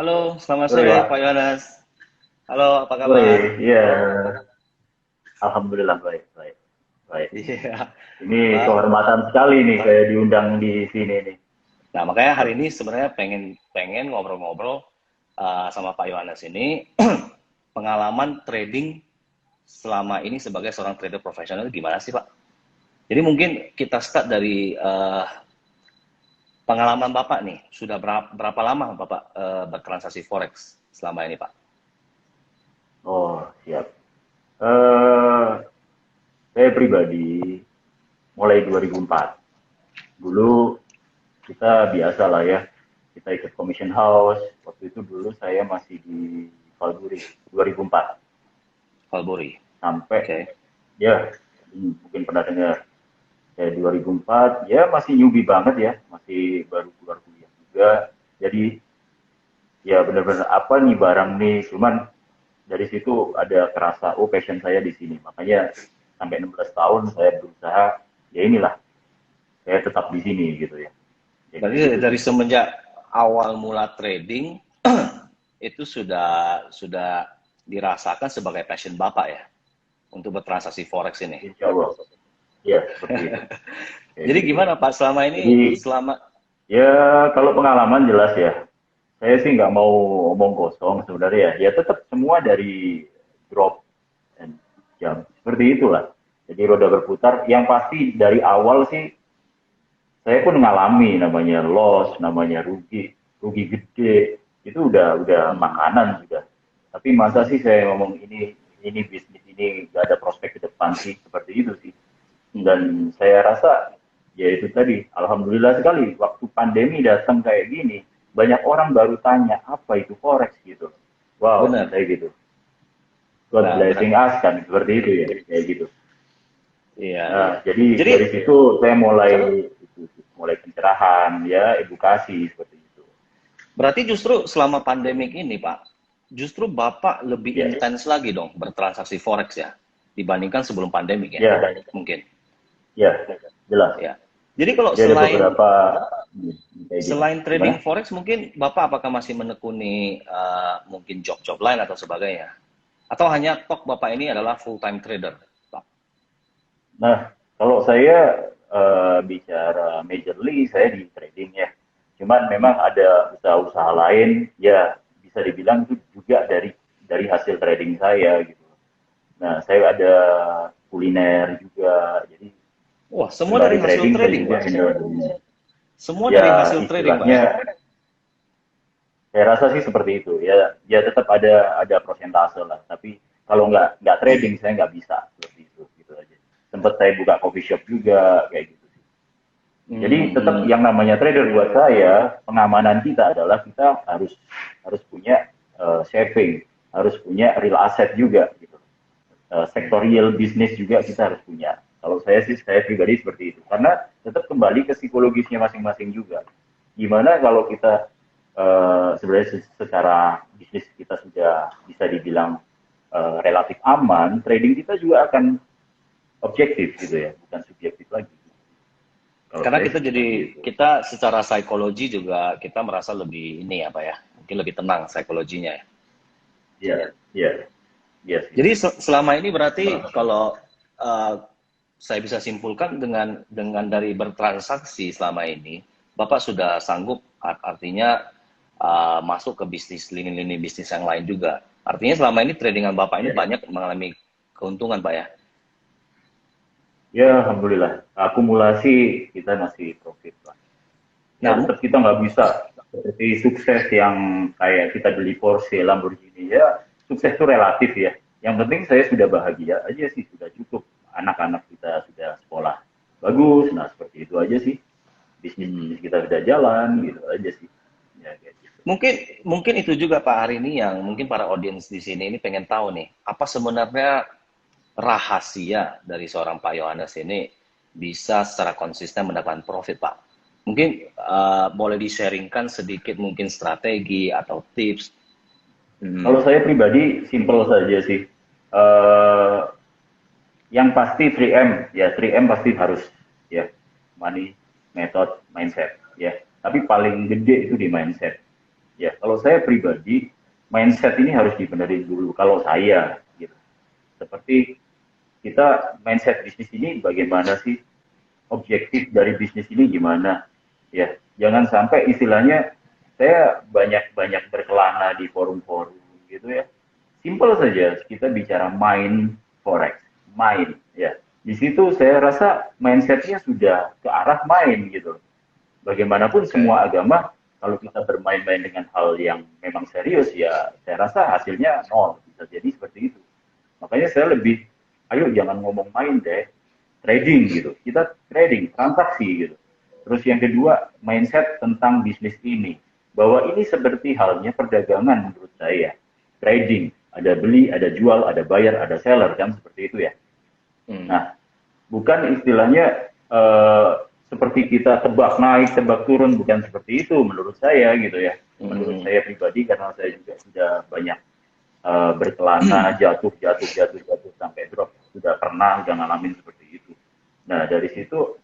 Halo, selamat Sore sore Pak Pak. Yohanes. Halo, apa kabar? Sore, iya. Alhamdulillah baik, baik, baik. Iya, Ini Pak. kehormatan sekali nih saya diundang di sini nih. Nah, makanya hari ini sebenarnya pengen pengen ngobrol-ngobrol sama Pak Yohanes ini pengalaman trading selama ini sebagai seorang trader profesional gimana sih, Pak? Jadi mungkin kita start dari pengalaman Bapak nih. Sudah berapa lama Bapak bertransaksi forex selama ini, Pak? Oh, siap. Eh, saya pribadi mulai 2004. Dulu kita biasa lah ya, kita ikut commission house. Waktu itu dulu saya masih di Valburi 2004 Valbori. sampai Oke. ya mungkin pernah dengar. Saya 2004 ya masih newbie banget ya, masih baru keluar kuliah juga. Jadi ya benar-benar apa nih barang nih, cuman dari situ ada kerasa oh passion saya di sini, makanya sampai 16 tahun saya berusaha ya inilah saya tetap di sini gitu ya, ya kayak Berarti gitu dari sih. semenjak awal mula trading itu sudah dirasakan sebagai passion Bapak ya untuk bertransaksi forex ini. Insya Allah ya seperti itu kayak Jadi gitu. gimana Pak selama Jadi ini selama ya kalau pengalaman jelas ya, saya sih nggak mau omong kosong sebenarnya ya, ya tetap semua dari drop dan jam seperti itulah. Jadi roda berputar yang pasti dari awal sih saya pun mengalami namanya loss, namanya rugi, rugi gede, itu udah hmm, makanan sudah. Tapi masa sih saya ngomong ini bisnis ini gak ada prospek ke depan sih seperti itu sih. Dan saya rasa ya itu tadi, alhamdulillah sekali waktu pandemi datang kayak gini, banyak orang baru tanya apa itu forex gitu. Wow, benar. katanya gitu. God Nah, blessing us kan seperti itu ya, kayak gitu. iya Nah, iya. jadi Jadi dari situ saya mulai pencerahan ya, edukasi seperti itu. berarti justru selama pandemik ini Pak, justru Bapak lebih Ya, intens lagi dong bertransaksi forex ya dibandingkan sebelum pandemik ya ya, mungkin ya, jelas. ya. Jadi kalau Jadi ada beberapa kayak gitu. selain trading Gimana? forex, mungkin Bapak apakah masih menekuni mungkin job-job lain atau sebagainya? Atau hanya tok Bapak ini adalah full-time trader, Pak? Nah, kalau saya bicara majorly saya di trading ya. Cuman memang ada usaha-usaha lain ya bisa dibilang itu juga dari hasil trading saya gitu. Nah, saya ada kuliner juga. Jadi Wah, semua dari sembari hasil trading saya trading, juga Pak. handle Semua dari ya hasil trading, Pak ya. istilahnya saya rasa sih seperti itu ya, ya tetap ada persentase lah, tapi kalau nggak trading saya nggak bisa seperti itu gitu aja. Sempat saya buka coffee shop juga kayak gitu sih. Jadi tetap Hmm, yang namanya trader buat saya, pengamanan kita adalah kita harus harus punya saving, harus punya real asset juga gitu. Sektor real bisnis juga kita harus punya. Kalau saya sih, saya pribadi seperti itu. Karena tetap kembali ke psikologisnya masing-masing juga. Gimana kalau kita sebenarnya secara bisnis kita sudah bisa dibilang relatif aman, trading kita juga akan objektif gitu ya, bukan subjektif lagi. Kalau karena saya kita sih jadi seperti itu. kita secara psikologi juga kita merasa lebih ini ya, Pak ya. Mungkin lebih tenang psikologinya ya. Iya, iya, iya sih. Jadi selama ini Saya berarti merasa seperti itu. kalau uh, saya bisa simpulkan dengan dari bertransaksi selama ini, Bapak sudah sanggup artinya masuk ke bisnis lini-lini bisnis yang lain juga. Artinya selama ini tradingan Bapak ini Iya. banyak mengalami keuntungan, Pak ya. Ya, alhamdulillah. Akumulasi kita masih profit lah. Ya, Nah, tetap kita nggak bisa seperti sukses yang kayak kita beli Porsche, Lamborghini. Ya, sukses itu relatif ya. Yang penting saya sudah bahagia aja sih, sudah cukup. Anak-anak kita sudah sekolah bagus. Nah, seperti itu aja sih. Bisnis-bisnis hmm, kita sudah jalan, gitu aja sih. Ya, kayak gitu. mungkin mungkin itu juga Pak hari ini yang mungkin para audiens di sini ini pengen tahu nih, apa sebenarnya rahasia dari seorang Pak Yohanes ini bisa secara konsisten mendapatkan profit, Pak? Mungkin boleh di-sharingkan sedikit mungkin strategi atau tips. Kalau Hmm, saya pribadi, simple saja sih. Eh, yang pasti 3M, ya 3M pasti harus ya, money, method, mindset ya. Tapi paling gede itu di mindset. Ya, kalau saya pribadi, mindset ini harus dibenerin dulu. Kalau saya, gitu. Seperti kita mindset bisnis ini bagaimana sih? Objektif dari bisnis ini gimana? Ya, jangan sampai istilahnya saya banyak berkelana di forum-forum gitu ya. Simpel saja kita bicara main forex, main ya. Di situ saya rasa mindsetnya sudah ke arah main gitu. Bagaimanapun Oke. semua agama, kalau kita bermain-main dengan hal yang memang serius, ya saya rasa hasilnya nol. Bisa jadi seperti itu. Makanya saya lebih, ayo jangan ngomong main deh, trading gitu. Kita trading, transaksi gitu. Terus yang kedua, mindset tentang bisnis ini. Bahwa ini seperti halnya perdagangan menurut saya. Trading, ada beli, ada jual, ada bayar, ada seller, kan seperti itu ya. Hmm. Nah, bukan istilahnya seperti kita tebak naik, tebak turun, bukan seperti itu menurut saya gitu ya. Menurut Hmm. saya pribadi karena saya juga sudah banyak berkelana, jatuh sampai drop, sudah pernah, udah ngalamin seperti itu. Nah dari situ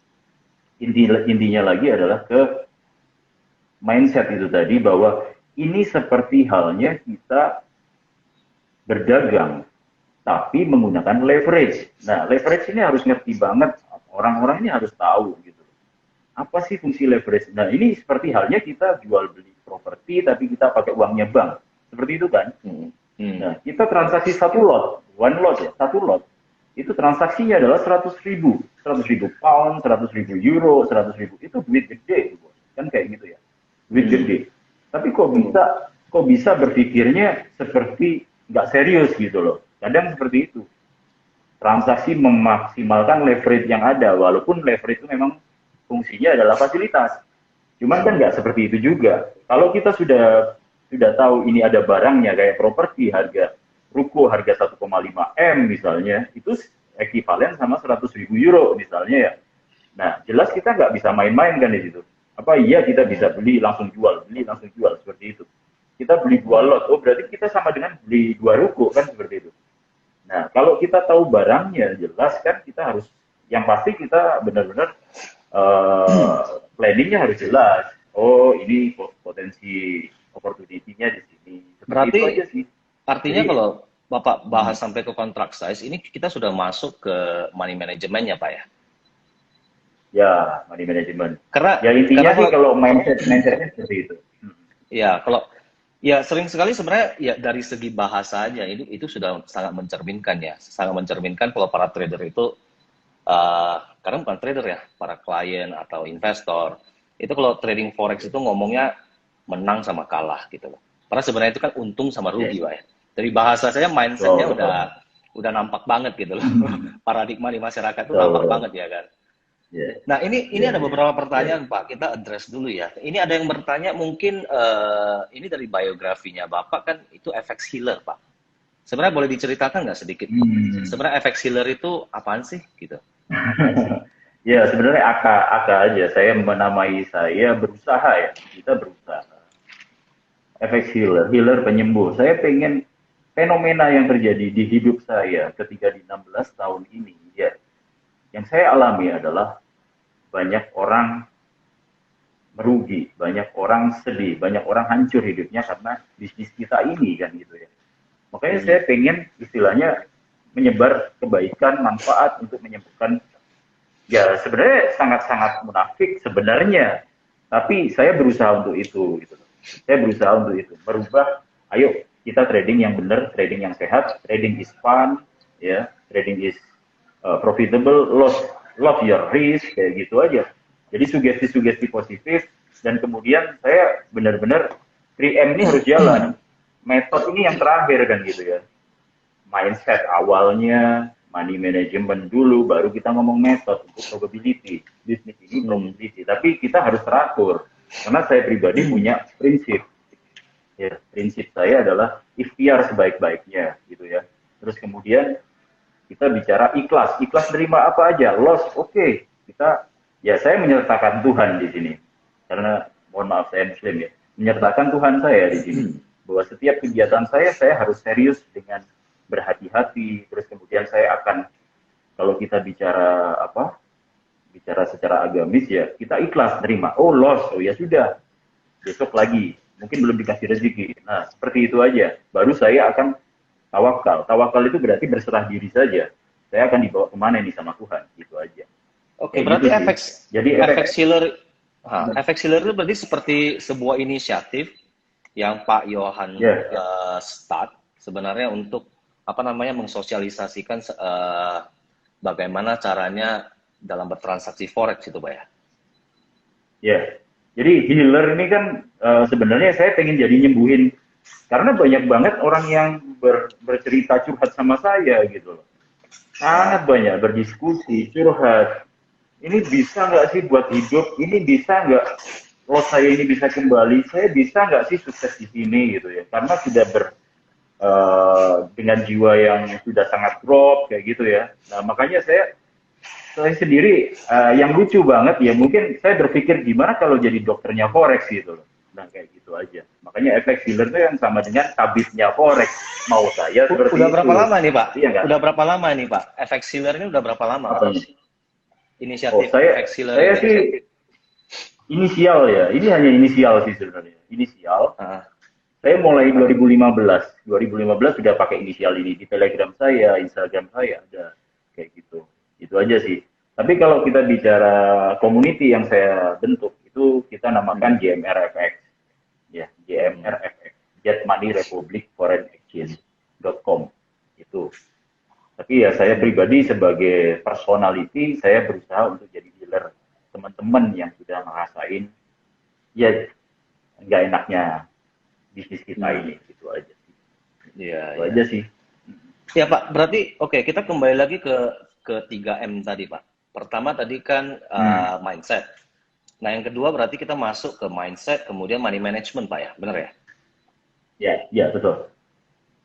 intinya lagi adalah ke mindset itu tadi bahwa ini seperti halnya kita berdagang tapi menggunakan leverage. Nah, leverage ini harus ngerti banget, orang-orang ini harus tahu gitu. Apa sih fungsi leverage? Nah, ini seperti halnya kita jual beli properti tapi kita pakai uangnya bank. Seperti itu kan? Hmm. Hmm. Nah, kita transaksi satu lot, one lot ya, satu lot. Itu transaksinya adalah 100 ribu pound, 100 ribu euro, 100 ribu. Itu duit gede, bos. Kan kayak gitu ya, duit Hmm. gede. Tapi kok bisa berpikirnya seperti nggak serius gitu loh. Kadang seperti itu. Transaksi memaksimalkan leverage yang ada, walaupun leverage itu memang fungsinya adalah fasilitas. Cuman kan nggak seperti itu juga. Kalau kita sudah tahu ini ada barangnya kayak properti harga ruko harga 1,5 M misalnya, itu ekuivalen sama 100 ribu euro misalnya ya. Nah, jelas kita nggak bisa main-main kan di situ. Apa iya kita bisa beli langsung jual seperti itu. Kita beli dua Hmm. lot, oh berarti kita sama dengan beli dua ruko kan seperti itu. Nah, kalau kita tahu barangnya jelas kan kita harus, yang pasti kita benar-benar planningnya harus jelas. Oh, ini potensi opportunity-nya di sini. Seperti itu Berarti aja sih. artinya Jadi, kalau Bapak hmm, bahas sampai ke contract size, ini kita sudah masuk ke money management ya, Pak ya? ya money management. Karena Ya intinya karena sih kalau kalau mindsetnya seperti itu. Hmm. ya kalau ya sering sekali sebenarnya ya dari segi bahasanya itu sudah sangat mencerminkan ya, sangat mencerminkan kalau para trader itu karena bukan trader ya, para klien atau investor itu kalau trading forex itu ngomongnya menang sama kalah gitu loh. Karena sebenarnya itu kan untung sama Ya, rugi, Pak ya. Dari bahasa saya betul, mindsetnya betul. udah nampak banget gitu loh. Paradigma di masyarakat itu Betul, nampak betul. banget ya kan. Ya, Nah, ini ya, ada ya, beberapa ya. pertanyaan, Pak. Kita address dulu ya. Ini ada yang bertanya mungkin ini dari biografinya Bapak kan itu FX healer, Pak. Sebenarnya boleh diceritakan nggak sedikit, Pak? Hmm. Sebenarnya FX healer itu apaan sih gitu? Ya, sebenarnya aka aja. Saya menamai saya berusaha ya. Kita berusaha. Efek healer penyembuh. Saya pengen fenomena yang terjadi di hidup saya ketika di 16 tahun ini, ya, yang saya alami adalah banyak orang merugi, banyak orang sedih, banyak orang hancur hidupnya karena bisnis kita ini kan gitu ya. Makanya saya Hmm. pengen istilahnya menyebar kebaikan, manfaat untuk menyembuhkan. Ya sebenarnya sangat-sangat munafik sebenarnya, tapi saya berusaha untuk itu gitu. Saya berusaha untuk itu, merubah, ayo kita trading yang benar, trading yang sehat, trading is fun, ya, trading is profitable, love your risk, kayak gitu aja. Jadi sugesti-sugesti positif, dan kemudian saya benar-benar 3M ini harus jalan. Metode ini yang terakhir kan gitu ya, mindset awalnya, money management dulu, baru kita ngomong metode untuk probability. Bisnis ini Hmm. probability, tapi kita harus teratur. Karena saya pribadi punya prinsip. Ya, prinsip saya adalah ikhtiar sebaik-baiknya, gitu ya. Terus kemudian kita bicara ikhlas. Ikhlas terima apa aja, loss, oke. Okay. Kita, ya saya menyertakan Tuhan di sini. Karena mohon maaf saya Muslim ya, menyertakan Tuhan saya di sini. Bahwa setiap kegiatan saya harus serius dengan berhati-hati. Terus kemudian saya akan, kalau kita bicara apa, bicara secara agamis ya, kita ikhlas terima. Oh loss, oh ya sudah, besok lagi. mungkin belum dikasih rezeki. Nah, seperti itu aja. Baru saya akan tawakal. Tawakal itu berarti berserah diri saja. Saya akan dibawa kemana ini sama Tuhan, gitu aja. Oke, Kayak gitu berarti sih. Jadi efek sealer, efek sealer itu berarti seperti sebuah inisiatif yang Pak Yohan ya, start sebenarnya untuk apa namanya mensosialisasikan bagaimana caranya dalam bertransaksi forex itu, Pak ya. ya. Jadi healer ini kan sebenarnya saya pengen jadi nyembuhin karena banyak banget orang yang bercerita curhat sama saya gitu loh. Sangat banyak berdiskusi, curhat. Ini bisa nggak sih buat hidup? Ini bisa nggak? Kalau saya ini bisa kembali, saya bisa nggak sih sukses di sini gitu ya? Karena sudah dengan jiwa yang sudah sangat drop kayak gitu ya. Nah makanya saya sendiri yang lucu banget ya mungkin saya berpikir gimana kalau jadi dokternya forex gitu loh. Nah kayak gitu aja. Makanya efek healer itu yang sama dengan tabibnya forex. Mau saya seperti Udah berapa itu. lama nih, Pak? Iya nggak? Udah berapa lama nih, Pak? Efek sealer ini udah berapa lama, Pak? Apanya? Oh Inisiatif efek sealer saya ini. sih inisial ya. Ini hanya inisial sih sebenarnya. Inisial. Ah, Saya mulai 2015. 2015 sudah pakai inisial ini di Telegram saya, Instagram saya ada kayak gitu. Itu aja sih. Tapi kalau kita bicara community yang saya bentuk itu kita namakan JMRFX. Ya, JMRFX. Jet Money Republic Foreign Exchange.com. Itu. Tapi ya saya pribadi sebagai personality saya berusaha untuk jadi dealer teman-teman yang sudah ngerasain ya nggak enaknya bisnis kita ini gitu aja sih. iya, Itu iya. aja sih. Ya, Pak, berarti oke, kita kembali lagi ke 3M tadi, Pak. Pertama tadi kan mindset. Nah, yang kedua berarti kita masuk ke mindset, kemudian money management, Pak ya, benar ya? Ya, ya betul.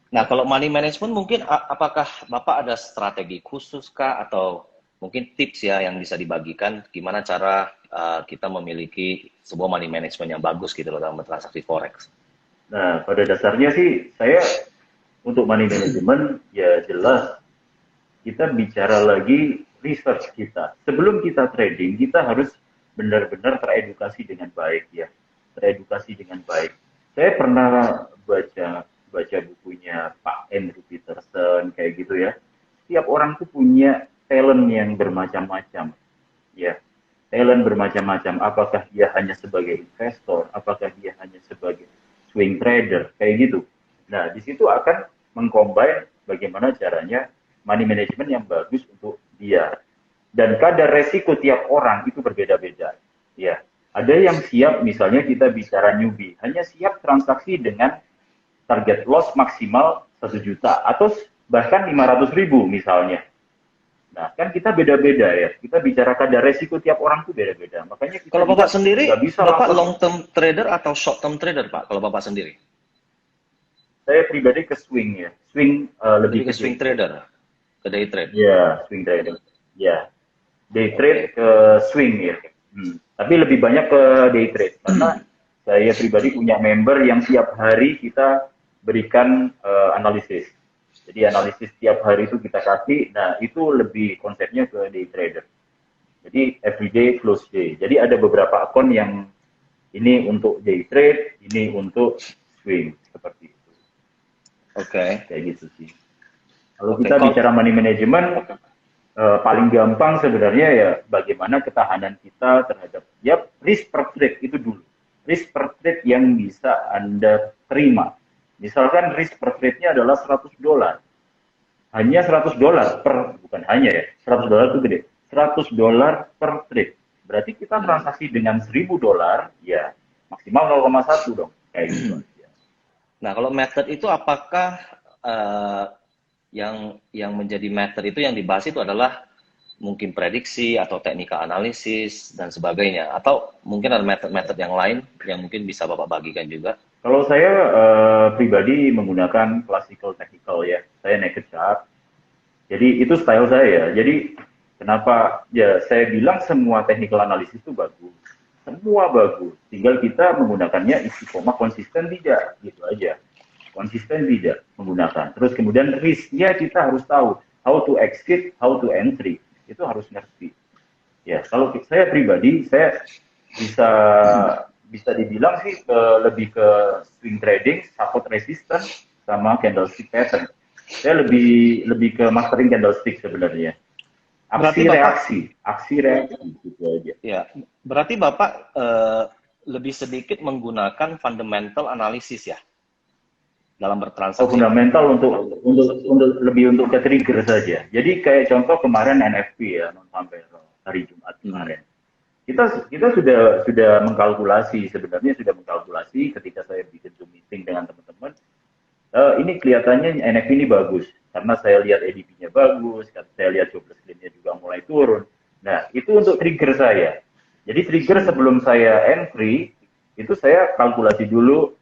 Nah, kalau money management mungkin apakah Bapak ada strategi khusus kah atau mungkin tips ya yang bisa dibagikan gimana cara kita memiliki sebuah money management yang bagus gitu loh dalam transaksi forex? Nah, pada dasarnya sih saya untuk money management ya jelas kita bicara lagi research kita. Sebelum kita trading, kita harus benar-benar teredukasi dengan baik ya. Teredukasi dengan baik. Saya pernah baca bukunya Pak Andrew Peterson kayak gitu ya. Setiap orang tuh punya talent yang bermacam-macam. Ya, talent bermacam-macam. Apakah dia hanya sebagai investor, apakah dia hanya sebagai swing trader, kayak gitu. Nah, di situ akan mengcombine bagaimana caranya money management yang bagus untuk dia. Dan kadar resiko tiap orang itu berbeda-beda. Ya, ada yang siap, misalnya kita bicara newbie, hanya siap transaksi dengan target loss maksimal 1 juta atau bahkan 500.000 misalnya. Nah, kan kita beda-beda ya. Kita bicara kadar resiko tiap orang tuh beda-beda. Makanya kita Kalau juga Bapak sendiri, nggak bisa Bapak langsung. long term trader atau short term trader, Pak? Kalau Bapak sendiri? Saya pribadi ke swing ya. Swing lebih Lebih ke ke swing day trade. trader, ke day trade. Ya, swing trading. Ya, day trade Oke. ke swing ya. Tapi lebih banyak ke day trade karena saya pribadi punya member yang tiap hari kita berikan analisis. Jadi analisis tiap hari itu kita kasih. Nah, itu lebih konsepnya ke day trader. Jadi everyday close day. Jadi ada beberapa akun yang ini untuk day trade, ini untuk swing seperti itu. Oke. Kayak gitu sih. Kalau Oke. kita bicara money management, paling gampang sebenarnya ya bagaimana ketahanan kita terhadap ya risk per trade itu dulu. Risk per trade yang bisa Anda terima. Misalkan risk per trade-nya adalah $100. Hanya $100 per, bukan hanya ya, $100 itu gede. $100 per trade. Berarti kita transaksi dengan $1.000, ya maksimal 0,1 dong. Kayak gitu aja. Nah, kalau method itu apakah yang menjadi method itu yang dibahas itu adalah mungkin prediksi atau technical analysis dan sebagainya, atau mungkin ada method-method yang lain yang mungkin bisa Bapak bagikan juga? Kalau saya pribadi menggunakan classical technical ya, saya naked chart. Jadi itu style saya. Jadi kenapa ya saya bilang semua technical analysis itu bagus, semua bagus. Tinggal kita menggunakannya istiqomah konsisten tidak, gitu aja. Konsisten tidak menggunakan. Terus kemudian risknya kita harus tahu how to exit, how to entry. Itu harus ngerti. Ya, kalau saya pribadi, saya bisa bisa dibilang sih lebih ke swing trading, support resistance, sama candlestick pattern. Saya lebih ke mastering candlestick sebenarnya. Berarti Bapak, Aksi reaksi gitu aja. ya, berarti Bapak lebih sedikit menggunakan fundamental analysis ya dalam Oh, bertransaksi, Pak. fundamental untuk lebih untuk ke trigger saja. Jadi kayak contoh kemarin NFP ya, non sampai hari Jumat Hmm. kemarin. Kita sudah mengkalkulasi, sebenarnya sudah mengkalkulasi ketika saya bikin Zoom meeting dengan teman-teman. Ini kelihatannya NFP ini bagus karena saya lihat ADP-nya bagus, kan saya lihat jobless claim-nya juga mulai turun. Nah, itu untuk trigger saya. Jadi trigger sebelum saya entry itu saya kalkulasi dulu,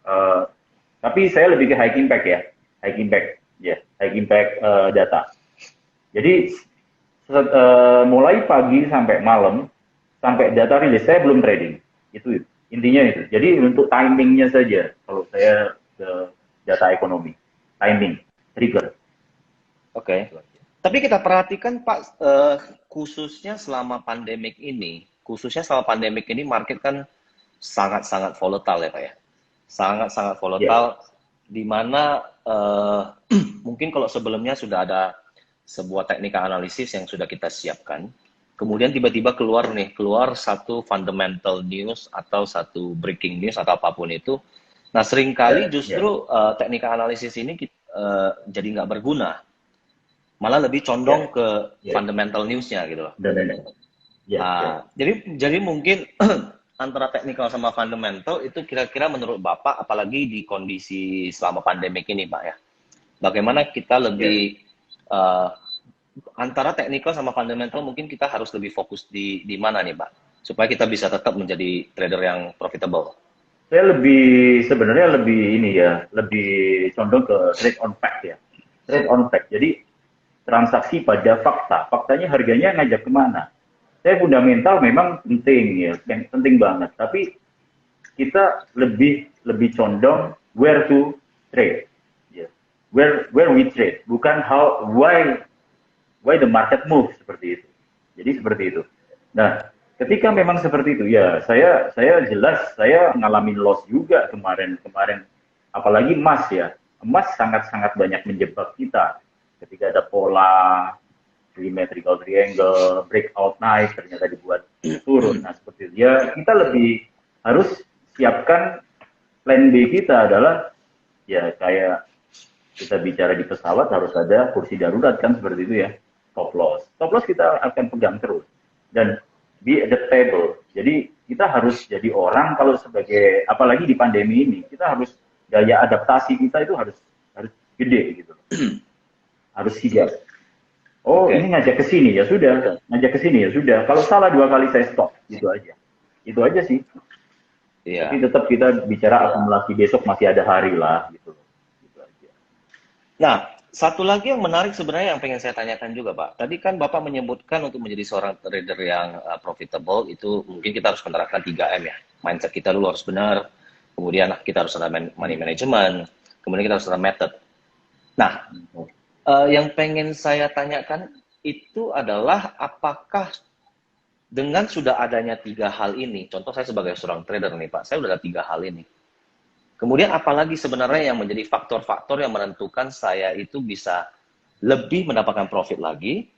tapi saya lebih ke high impact ya, high impact data. Jadi mulai pagi sampai malam sampai data rilis saya belum trading, itu intinya itu. Jadi untuk timingnya saja kalau saya ke data ekonomi, timing, trigger. Oke. Tapi kita perhatikan Pak, khususnya selama pandemik ini market kan sangat-sangat volatile ya Pak ya. Sangat-sangat Ya, volatile di mana mungkin kalau sebelumnya sudah ada sebuah teknika analisis yang sudah kita siapkan, kemudian tiba-tiba keluar satu fundamental news atau satu breaking news atau apapun itu. Nah, seringkali ya, justru teknika analisis ini jadi nggak berguna, malah lebih condong ya, ke ya, fundamental news-nya gitu loh. dan ya, ya. Jadi mungkin antara teknikal sama fundamental itu kira-kira menurut Bapak, apalagi di kondisi selama pandemik ini, Pak ya, bagaimana kita Ya. lebih uh, antara teknikal sama fundamental mungkin kita harus lebih fokus di mana nih, Pak, supaya kita bisa tetap menjadi trader yang profitable. Saya sebenarnya lebih ini ya, lebih condong ke trade on fact ya. Trade on fact. Jadi transaksi pada fakta. Faktanya harganya ngajak kemana? Saya fundamental memang penting ya, penting banget. Tapi kita lebih condong where to trade. Ya. Where we trade, bukan why the market move seperti itu. Jadi seperti itu. Nah, ketika memang seperti itu, ya saya jelas saya ngalamin loss juga kemarin, apalagi emas ya, emas sangat-sangat banyak menjebak kita. Ketika ada pola symmetrical triangle, breakout naik, ternyata dibuat turun. Nah seperti itu. Ya kita lebih harus siapkan plan B kita adalah ya kayak kita bicara di pesawat harus ada kursi darurat kan seperti itu ya, top loss kita akan pegang terus dan be adaptable. Jadi kita harus jadi orang kalau sebagai apalagi di pandemi ini kita harus daya adaptasi kita itu harus gede gitu, harus sigap. Oh Oke. ini ngajak ke sini ya sudah, ngajak ke sini ya sudah. Kalau salah 2 kali saya stop, itu aja sih. Tapi Iya. tetap kita bicara akumulasi besok masih ada hari lah gitu. Gitu aja. Nah, satu lagi yang menarik sebenarnya yang pengen saya tanyakan juga, Pak. Tadi kan Bapak menyebutkan untuk menjadi seorang trader yang profitable itu mungkin kita harus menerapkan 3M ya. Mindset kita dulu harus benar, kemudian kita harus ada money management, kemudian kita harus ada method. Nah, yang pengen saya tanyakan itu adalah apakah dengan sudah adanya 3 hal ini, contoh saya sebagai seorang trader nih Pak, saya sudah ada 3 hal ini. Kemudian apalagi sebenarnya yang menjadi faktor-faktor yang menentukan saya itu bisa lebih mendapatkan profit lagi,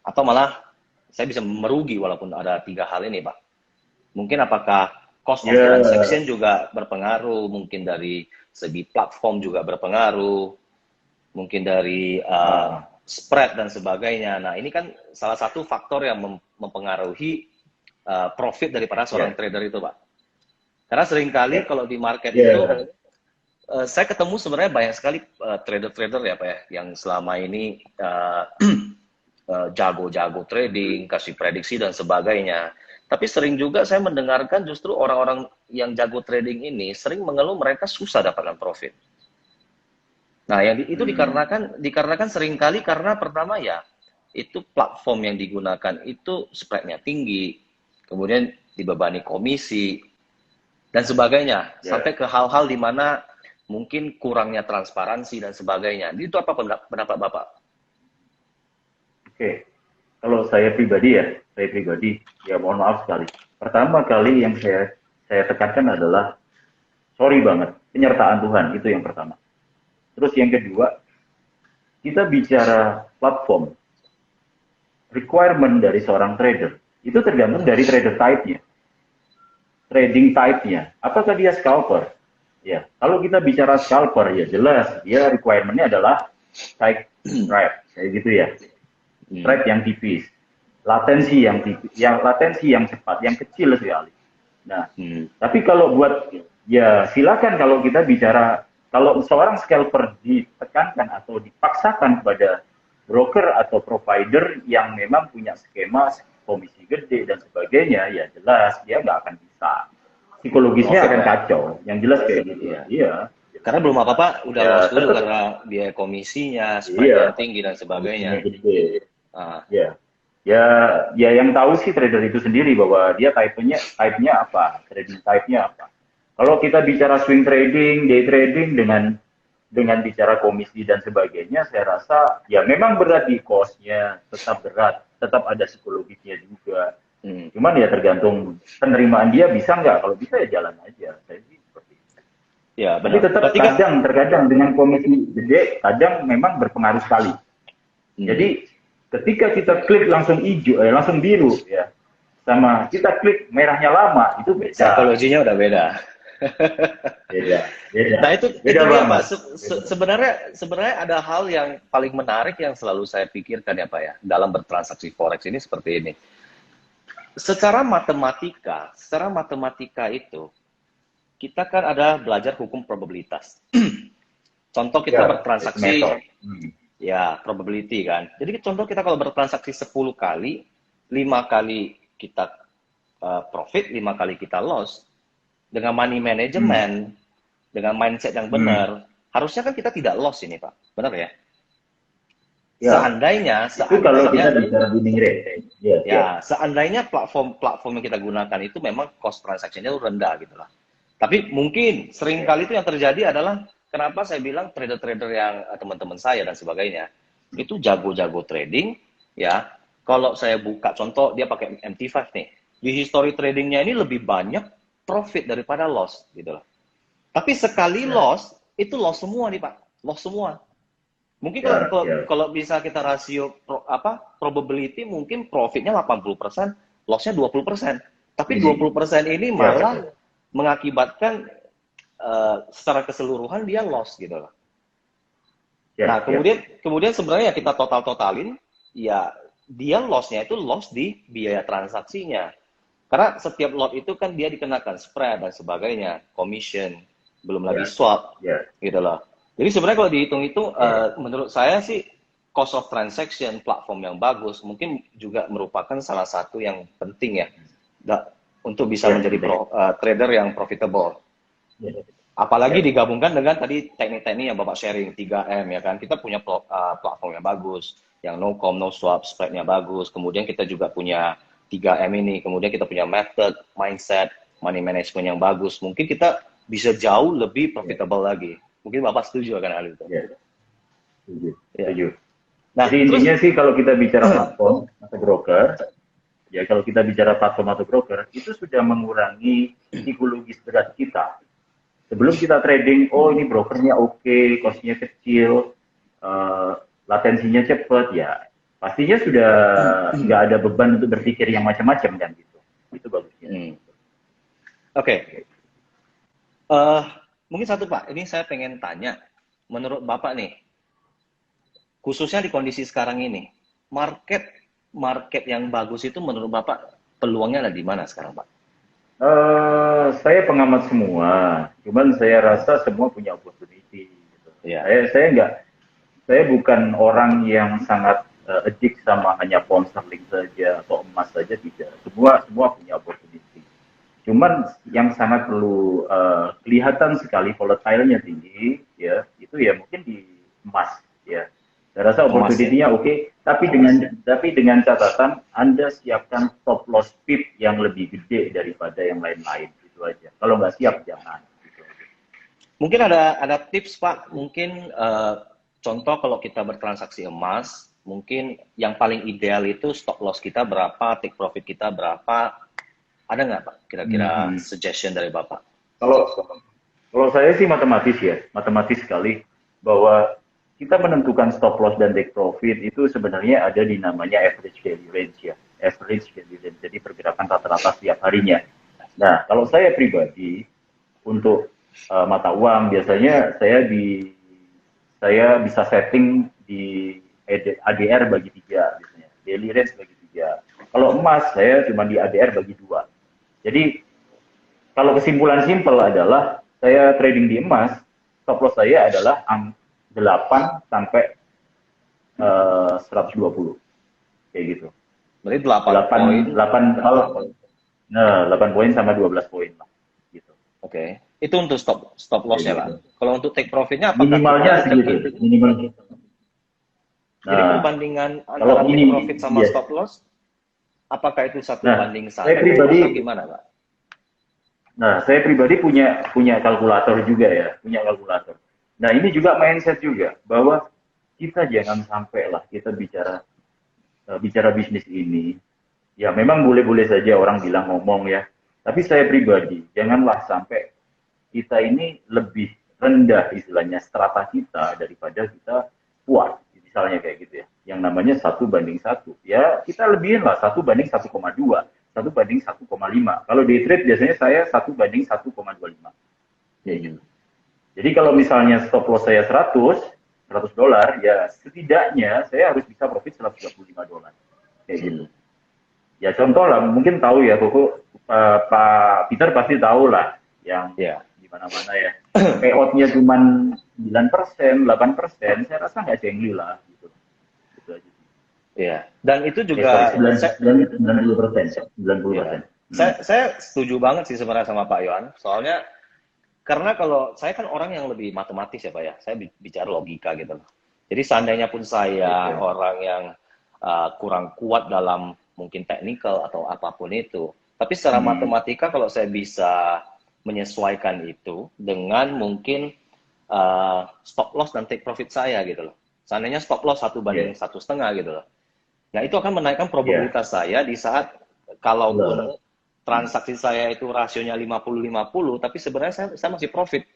atau malah saya bisa merugi walaupun ada 3 hal ini, Pak. Mungkin apakah cost of Ya, transaction juga berpengaruh, mungkin dari segi platform juga berpengaruh, mungkin dari spread dan sebagainya. Nah, ini kan salah satu faktor yang mempengaruhi profit daripada seorang ya, trader itu, Pak. Karena seringkali ya, kalau di market itu ya, saya ketemu sebenarnya banyak sekali trader-trader ya Pak ya, yang selama ini jago-jago trading, kasih prediksi dan sebagainya. Tapi sering juga saya mendengarkan justru orang-orang yang jago trading ini sering mengeluh mereka susah dapatkan profit. Nah, itu dikarenakan seringkali karena pertama ya itu platform yang digunakan itu spreadnya tinggi, kemudian dibebani komisi dan sebagainya, ya. sampai ke hal-hal di mana mungkin kurangnya transparansi dan sebagainya. Itu apa pendapat Bapak? Oke. Kalau saya pribadi ya mohon maaf sekali. Pertama kali yang saya tekankan adalah sorry banget, penyertaan Tuhan itu yang pertama. Terus yang kedua, kita bicara platform, requirement dari seorang trader itu tergantung dari trader type-nya, trading type-nya. Apakah dia scalper? Ya, kalau kita bicara scalper ya jelas dia requirement-nya adalah strike rate kayak gitu ya. Strike yang tipis, latensi yang tipis, latensi yang cepat, yang kecil sekali. Nah, tapi kalau buat ya silakan kalau kita bicara kalau seorang scalper ditekankan atau dipaksakan kepada broker atau provider yang memang punya skema komisi gede dan sebagainya, ya jelas dia nggak akan bisa. Psikologisnya akan kacau. Yang jelas kayak gitu. Iya. Iya. Karena belum apa-apa udah loss dulu karena biaya komisinya, spread yang tinggi dan sebagainya. Gede. Ya. Ya yang tahu sih trader itu sendiri bahwa dia type-nya apa, trading type-nya apa. Kalau kita bicara swing trading, day trading dengan bicara komisi dan sebagainya, saya rasa ya memang berat di cost-nya, tetap berat, tetap ada psikologisnya juga. Cuman ya tergantung penerimaan dia bisa nggak, kalau bisa ya jalan aja. Saya sih seperti itu. Ya, Tapi benar. tetap terkadang dengan komisi gede, kadang memang berpengaruh sekali. Jadi ketika kita klik langsung hijau, langsung biru ya, sama kita klik merahnya lama itu beda. Psikologinya udah beda. Beda. Nah itu beda dia banget. Pak. Sebenarnya ada hal yang paling menarik yang selalu saya pikirkan ya Pak ya dalam bertransaksi forex ini seperti ini. Secara matematika itu kita kan ada belajar hukum probabilitas. Contoh kita bertransaksi ya probability kan. Jadi contoh kita kalau bertransaksi 10 kali, 5 kali kita profit, 5 kali kita loss, dengan money management, dengan mindset yang benar, harusnya kan kita tidak loss ini Pak, benar ya? Seandainya kalau kita bicara winning rate, seandainya platform yang kita gunakan itu memang cost transaksinya rendah gitu lah. Tapi mungkin seringkali itu yang terjadi adalah kenapa saya bilang trader-trader yang teman-teman saya dan sebagainya itu jago-jago trading ya. Kalau saya buka contoh dia pakai MT5 nih, di history tradingnya ini lebih banyak profit daripada loss gitu loh. Tapi sekali loss itu loss semua nih Pak, loss semua. Mungkin kalau bisa kita rasio probability mungkin profitnya 80%, lossnya 20%. Tapi 20% ini malah mengakibatkan secara keseluruhan dia loss gitu loh. Nah, kemudian sebenarnya kita totalin ya dia loss-nya itu loss di biaya transaksinya. Karena setiap lot itu kan dia dikenakan spread dan sebagainya, commission, belum lagi swap gitu loh. Jadi sebenarnya kalau dihitung itu menurut saya sih cost of transaction platform yang bagus mungkin juga merupakan salah satu yang penting ya untuk bisa menjadi trader yang profitable. Apalagi digabungkan dengan tadi teknik-teknik yang Bapak sharing 3M ya kan. Kita punya platform yang bagus, yang no com, no swap, spread-nya bagus. Kemudian kita juga punya 3M ini, kemudian kita punya method, mindset, money management yang bagus. Mungkin kita bisa jauh lebih profitable lagi. Mungkin Bapak setuju akan hal itu. Setuju. Nah, jadi intinya sih kalau kita bicara platform atau broker, ya kalau kita bicara platform atau broker, itu sudah mengurangi psikologis berat kita. Sebelum kita trading, oh ini brokernya oke, cost-nya kecil, latensinya cepat, ya pastinya sudah nggak ada beban untuk berpikir yang macam-macam kan gitu. Itu bagusnya. Oke. Mungkin satu Pak, ini saya pengen tanya, menurut Bapak nih, khususnya di kondisi sekarang ini, market yang bagus itu menurut Bapak peluangnya ada di mana sekarang Pak? Saya pengamat semua, cuman saya rasa semua punya opportunity. Gitu. Saya bukan orang yang sangat addict sama hanya pound sterling saja atau emas saja, tidak. Semua punya opportunity. Cuman yang sangat perlu kelihatan sekali volatile-nya tinggi, ya itu ya mungkin di emas, ya. Saya rasa opportunity-nya oke, tapi dengan catatan Anda siapkan stop loss pip yang lebih gede daripada yang lain-lain, itu aja. Kalau nggak siap jangan. Gitu. Mungkin ada tips Pak, mungkin contoh kalau kita bertransaksi emas, mungkin yang paling ideal itu stop loss kita berapa, take profit kita berapa, Ada nggak Pak kira-kira Hmm. suggestion dari Bapak? Kalau kalau saya sih matematis ya, matematis sekali bahwa kita menentukan stop loss dan take profit itu sebenarnya ada di namanya average daily range ya, average daily range. Jadi pergerakan rata-rata setiap harinya. Nah, kalau saya pribadi untuk mata uang biasanya saya bisa setting di ADR bagi tiga biasanya, daily range bagi tiga. Kalau emas saya cuma di ADR bagi dua. Jadi kalau kesimpulan simpel adalah saya trading di emas, stop loss saya adalah 8 sampai 120 kayak gitu. Berarti 8 poin. 8 8 kalau nah 8 poin sama 12 poin lah gitu. Oke. Itu untuk stop stop Kayak loss ya Pak. gitu. Kalau untuk take profitnya apakah Minimalnya kita segitu, minimal. jadi Nah, perbandingan kalau antara take ini profit sama yes. stop loss apakah itu satu Nah, banding saya satu pribadi atau gimana Pak? saya pribadi punya punya kalkulator juga ya, punya kalkulator. Nah, ini juga mindset juga bahwa kita jangan sampai lah kita bicara bisnis ini. Ya, memang boleh-boleh saja orang bilang ngomong ya. Tapi saya pribadi, janganlah sampai kita ini lebih rendah istilahnya strata kita daripada kita kuat. Misalnya kayak gitu ya. Yang namanya 1:1. Ya, kita lebihin lah 1:1,2, 1:1,5. Kalau day trade biasanya saya 1:1,25. Kayak gitu. Jadi kalau misalnya stop loss saya 100 dolar, ya setidaknya saya harus bisa profit $135. Kayak gitu. Ya contoh lah, mungkin tahu ya, Koko, Pak Peter pasti tahu lah, yang Ya. di mana-mana ya. Payout-nya cuma 9%, 8%, saya rasa nggak jengli lah. Gitu. Gitu aja. Iya. Dan itu Sorry, juga 90%. 90%. ya. Saya setuju banget sih sebenarnya sama Pak Yohan. Soalnya karena kalau saya kan orang yang lebih matematis ya Pak ya. Saya bicara logika gitu loh. Jadi seandainya pun saya Oke. orang yang kurang kuat dalam mungkin teknikal atau apapun itu, tapi secara matematika kalau saya bisa menyesuaikan itu dengan mungkin stop loss dan take profit saya gitu loh. Seandainya stop loss 1:1,5 Yes. gitu loh. Nah, itu akan menaikkan Ya. probabilitas saya di saat kalaupun transaksi saya itu rasionya 50-50, tapi sebenarnya saya masih profit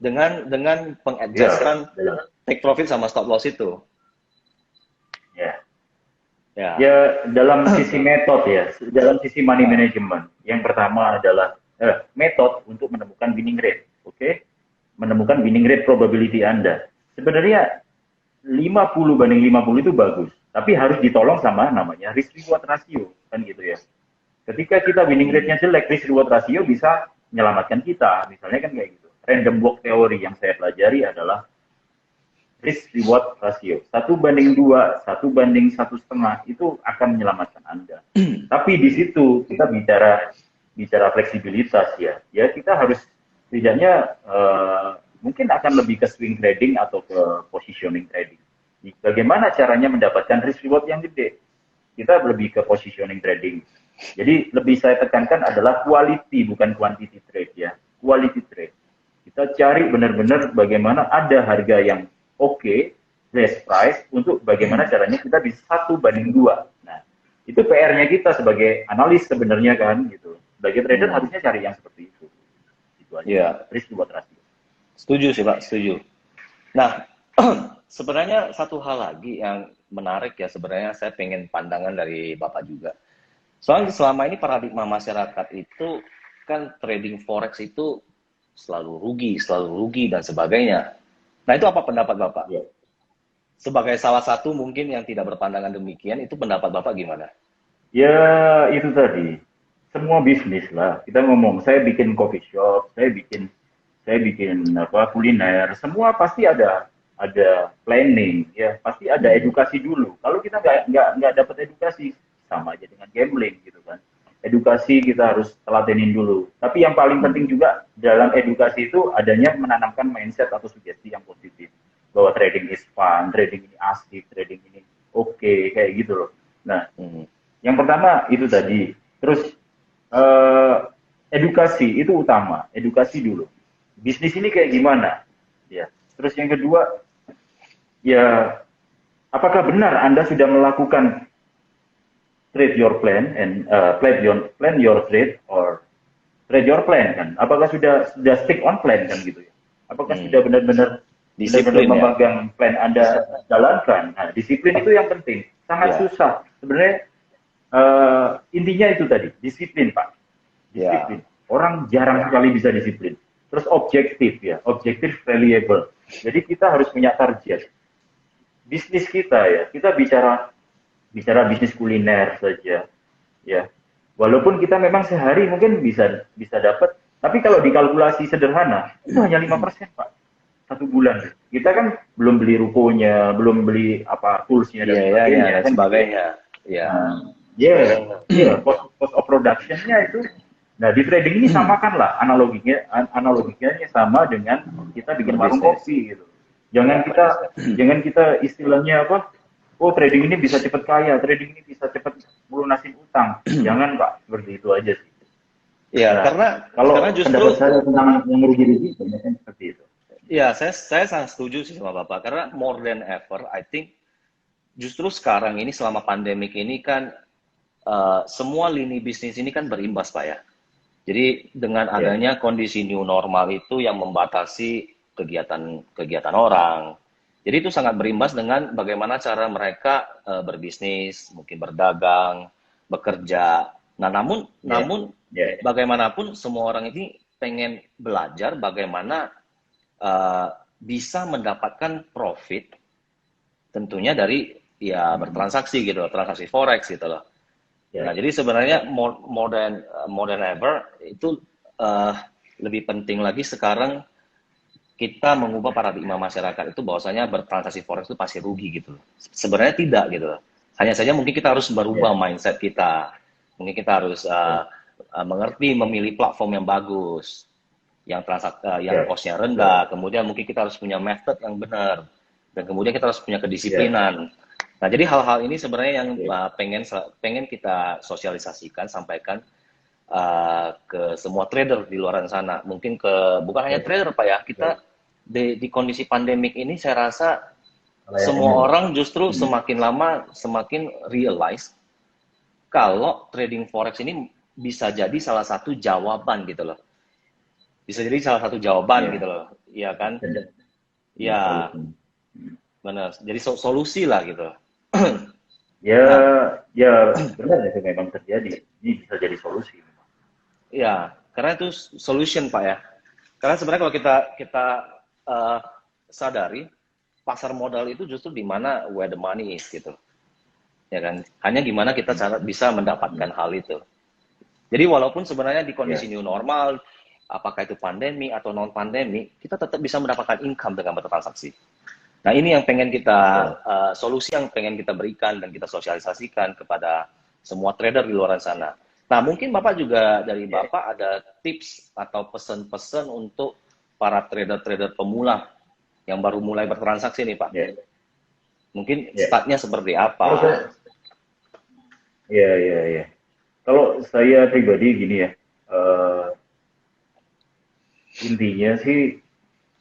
dengan pengadjustkan Ya. take profit sama stop loss itu. Ya. Ya. Ya, dalam sisi metode ya, dalam sisi money management, yang pertama adalah metode untuk menemukan winning rate, oke? Menemukan winning rate probability Anda. Sebenarnya 50:50 itu bagus, tapi harus ditolong sama namanya risk reward ratio, kan gitu ya. Ketika kita winning rate-nya jelek, risk reward ratio bisa menyelamatkan kita, misalnya kan kayak gitu. Random walk theory yang saya pelajari adalah risk reward ratio 1:2, 1:1,5 itu akan menyelamatkan Anda. Tapi di situ kita bicara fleksibilitas ya. Ya kita harus tidaknya mungkin akan lebih ke swing trading atau ke positioning trading. Bagaimana caranya mendapatkan risk reward yang gede? Kita lebih ke positioning trading. Jadi lebih saya tekankan adalah quality bukan quantity trade ya. Quality trade. Kita cari benar-benar bagaimana ada harga yang oke, best price untuk bagaimana caranya kita bisa 1:2. Nah, itu PR-nya kita sebagai analis sebenarnya kan gitu. Sebagai trader harusnya cari yang seperti itu. Itu aja. Ya. Risk reward ratio. Setuju sih Pak, setuju. Nah, sebenarnya satu hal lagi yang menarik ya sebenarnya saya pengen pandangan dari Bapak juga. Soalnya selama ini paradigma masyarakat itu kan trading forex itu selalu rugi dan sebagainya. Nah, itu apa pendapat Bapak? Ya. Sebagai salah satu mungkin yang tidak berpandangan demikian, itu pendapat Bapak gimana? Ya, itu tadi. Semua bisnis lah. Kita ngomong, saya bikin coffee shop, saya bikin apa kuliner, semua pasti ada planning, ya pasti ada edukasi dulu. Kalau kita nggak dapat edukasi, sama aja dengan gambling gitu kan. Edukasi kita harus telatenin dulu. Tapi yang paling penting juga dalam edukasi itu adanya menanamkan mindset atau sugesti yang positif bahwa trading is fun, trading ini asik, trading ini oke, kayak gitu loh. Nah, yang pertama itu tadi. Terus edukasi itu utama, edukasi dulu. Bisnis ini kayak gimana? Ya. Terus yang kedua, ya apakah benar Anda sudah melakukan trade your plan and plan your trade or trade your plan kan. Apakah sudah stick on plan kan gitu ya? Apakah sudah benar-benar Disiplin ya. memegang plan Anda jalankan? Nah, disiplin itu yang penting. Sangat susah. Sebenarnya intinya itu tadi, disiplin Pak. Disiplin. Orang jarang sekali bisa disiplin. Terus objektif ya, objektif reliable. Jadi kita harus punya target. Bisnis kita ya, kita bicara bisnis kuliner saja, ya. Walaupun kita memang sehari mungkin bisa dapat, tapi kalau dikalkulasi sederhana itu hanya 5% Pak, 1 bulan. Kita kan belum beli rukonya, belum beli apa toolsnya dan sebagainya. Cost of productionnya itu. Nah di trading ini samakanlah analoginya sama dengan kita bikin warung kopi gitu. Jangan kita istilahnya apa? Oh trading ini bisa cepat kaya, trading ini bisa cepat melunasin utang. Jangan Pak, seperti itu aja sih. Ya, nah, karena justru saya tentang yang rugi-rugi banyak seperti itu. Ya, saya sangat setuju sih sama Bapak. Karena more than ever, I think justru sekarang ini selama pandemik ini kan semua lini bisnis ini kan berimbas Pak ya. Jadi dengan adanya kondisi new normal itu yang membatasi kegiatan orang. Jadi itu sangat berimbas dengan bagaimana cara mereka berbisnis, mungkin berdagang, bekerja. Nah, namun bagaimanapun semua orang ini pengen belajar bagaimana bisa mendapatkan profit, tentunya dari bertransaksi gitu, transaksi forex gitu loh. Nah, jadi sebenarnya more than ever itu lebih penting lagi sekarang kita mengubah paradigma masyarakat itu bahwasanya bertransaksi forex itu pasti rugi gitu. Sebenarnya tidak gitu. Hanya saja mungkin kita harus berubah mindset kita. Mungkin kita harus mengerti memilih platform yang bagus, yang cost-nya rendah. Kemudian mungkin kita harus punya method yang benar. Dan kemudian kita harus punya kedisiplinan. Nah, jadi hal-hal ini sebenarnya yang pengen kita sosialisasikan, sampaikan ke semua trader di luar sana. Mungkin bukan hanya trader Pak ya, kita di kondisi pandemik ini saya rasa semua orang justru semakin lama semakin realize kalau trading forex ini bisa jadi salah satu jawaban gitu loh. Bisa jadi salah satu jawaban gitu loh. Iya kan? Ya. Benar. Jadi solusi lah gitu. Ya benar itu memang terjadi. Ini bisa jadi solusi. Ya, karena itu solution Pak ya. Karena sebenarnya kalau kita sadari pasar modal itu justru di mana where the money is gitu. Ya kan? Hanya gimana kita bisa mendapatkan hal itu. Jadi walaupun sebenarnya di kondisi new normal, apakah itu pandemi atau non pandemi, kita tetap bisa mendapatkan income dengan bertransaksi. Nah, ini yang pengen kita solusi yang pengen kita berikan dan kita sosialisasikan kepada semua trader di luar sana. Nah, mungkin Bapak juga dari Bapak ada tips atau pesan-pesan untuk para trader-trader pemula yang baru mulai bertransaksi nih Pak. Mungkin startnya seperti apa? Iya. Kalau saya pribadi gini ya, intinya sih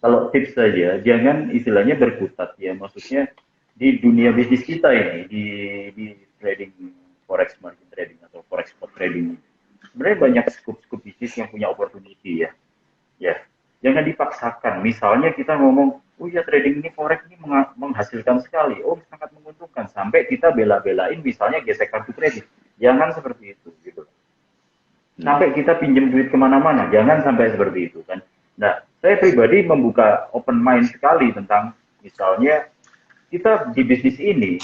kalau tips saja, jangan istilahnya berkutat ya, maksudnya di dunia bisnis kita ini, di trading forex margin trading atau forex spot trading, sebenarnya banyak scope bisnis yang punya opportunity ya. Jangan dipaksakan. Misalnya kita ngomong, oh ya trading ini forex ini menghasilkan sekali, oh sangat menguntungkan, sampai kita bela-belain misalnya gesek kartu kredit. Jangan seperti itu gitu. Sampai kita pinjam duit kemana-mana, jangan sampai seperti itu kan. Nah, saya pribadi membuka open mind sekali tentang misalnya kita di bisnis ini,